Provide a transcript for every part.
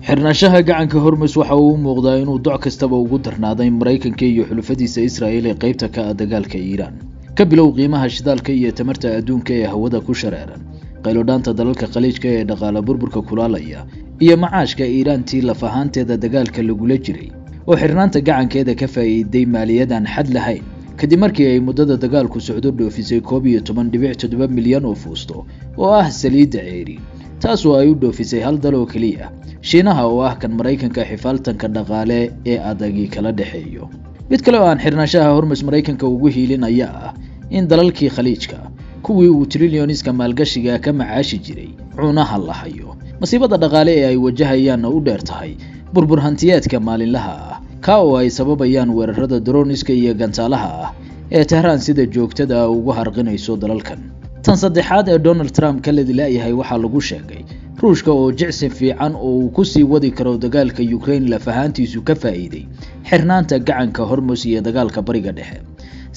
xirnaanshaha gacanka Hormuz waxa uu muuqdaa inuu doc kastaba ugu darnaaday Mareykanka iyo xulufadiisa Israa'iil ee qaybta ka ah dagaalka Iiraan ka bilow qiimaha shidaalka iyo tamarta adduunka ee hawada ku shareeran qayloodhaanta dalalka khaliijka ee dhaqaale burburka kulaalaya iyo macaashka Iiraantii laf ahaanteeda dagaalka lagula jiray oo xirnaanta gacankeeda ka faa'iiday maaliyadan xad lahayn kadib markii ay muddada dagaalku socdo dhoofisay 11.7 milyan oo fuusto oo ah saliidda ceeriin taas oo ay u dhoofisay hal dal oo kaliya Shiinaha oo ah kan Mareykanka xifaaltanka dhaqaale ee adagi kala dhaxeeyo mid kale oo aan xirnaanshaha Hormuz Mareykanka ugu hiilinaya ah in dalalkii khaliijka kuwii uu trillioniska maalgashiga ka macaashi jiray cunaha la hayo masiibada dhaqaale ee ay wajahayaan u dheer tahay burbur hantiyeedka maalinlaha ah ka oo ay sababayaan weerarada droniska iyo gantaalaha ah ee Tehran sida joogtada ah ugu harqinayso dalalkan tan saddexaad ee Donald Trump ka leeyahay waxa lagu sheegay Ruushka oo jicsi fiican oo uu ku sii wadi karo dagaalka Ukraine la fahantiisu ka faa'iiday xirnaanta gacanka Hormuz iyo dagaalka bariga dhexe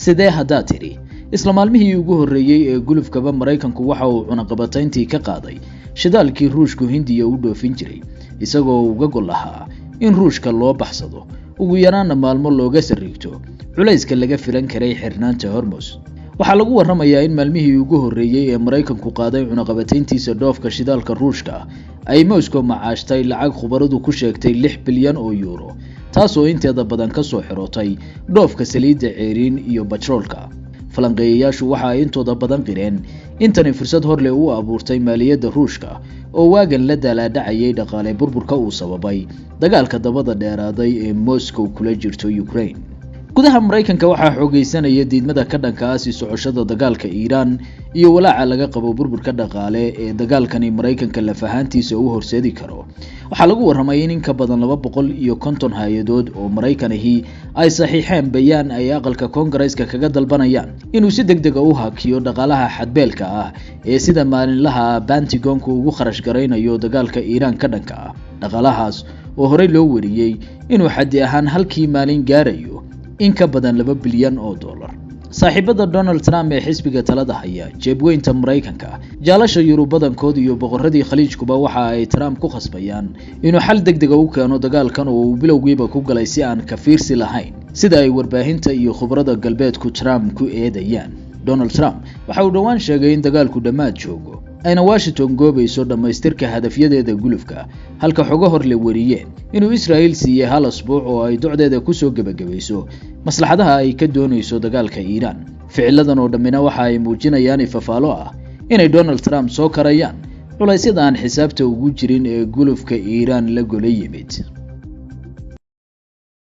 sidee hadaa tiri isla maalmihii ugu horeeyay ee gulufkaba Mareykanku waxa uu cunaqabatayntii ka qaaday shidaalkii Ruushku Hindiya u dhoofin jiray isagoo uga gol lahaa in Ruushka loo baxsado ugu yaraan maalmo looga sariigto culayska laga filan karay xirnaanta Hormuz waxa lagu waramayaa in maalmihii ugu horeeyay ee Mareykanku qaaday cunaqabatayntiisa dhoofka shidaalka Ruushka ay Moscow macaashtay lacag khubaradu ku sheegtay 6 bilyan oo euro taas oo inteeda badan ka soo xirotay dhoofka saliidda ceeriin iyo batroolka falanqeeyayaashu waxa ay intooda badan qireen intani fursad hor leh u abuurtay maaliyadda Ruushka oo waagan la dalaadhacayay dhaqaale burburka uu sababay dagaalka dabada dheeraaday ee Moscow kula jirto Ukraine gudaha Mareykanka waxa xoogaysanaya diidmada ka dhanka ah si socoshada dagaalka Iiraan iyo walaaca laga qabo burburka dhaqaale ee dagaalkani Mareykanka la fahantiisa u horseedi karo waxa lagu waramay in ka badan 250 hay'adood oo Mareykanahi ay saxiixeen bayaan ay aqalka Koongareeska kaga dalbanayaan inuu si degdeg ah u hakiyo dhaqaalaha xadbeelka ah ee sida maalinlaha Pentagon-ku ugu kharash gareynayo dagaalka Iiraan ka dhanka ah dhaqaalahaas oo horey loo wariyay inuu xaddi ahaan halkii maalin gaarayo in ka badan 2 bilyan oo dollar saaxiibada Donald Trump ee xisbiga talada haya jeebweynta Mareykanka jaalasha Yurubadankood iyo boqoradii khaliijkuba waxa ay Trump ku khasbayaan inuu xal degdeg ah u keeno dagaalkan oo uu bilowgiiba ku galay si aan ka fiirsi lahayn sida ay warbaahinta iyo khubarada galbeedku Trump ku eedayaan Donald Trump waxa uu dhawaan sheegay in dagaalku dhamaad joogo ayna Washington goobayso dhamaystirka hadafyadeeda gulufka halka xogo hor la wariyeen inuu Israa'iil siiyay hal asbuuc oo ay docdeeda ku soo gabagabayso maslaxadaha ay ka doonayso dagaalka Iiraan ficiladan oo dhamina waxa ay muujinayaan ifafaalo ah inay Donald Trump soo karayaan culaysyada aan xisaabta ugu jirin ee gulufka Iiraan la golay yimid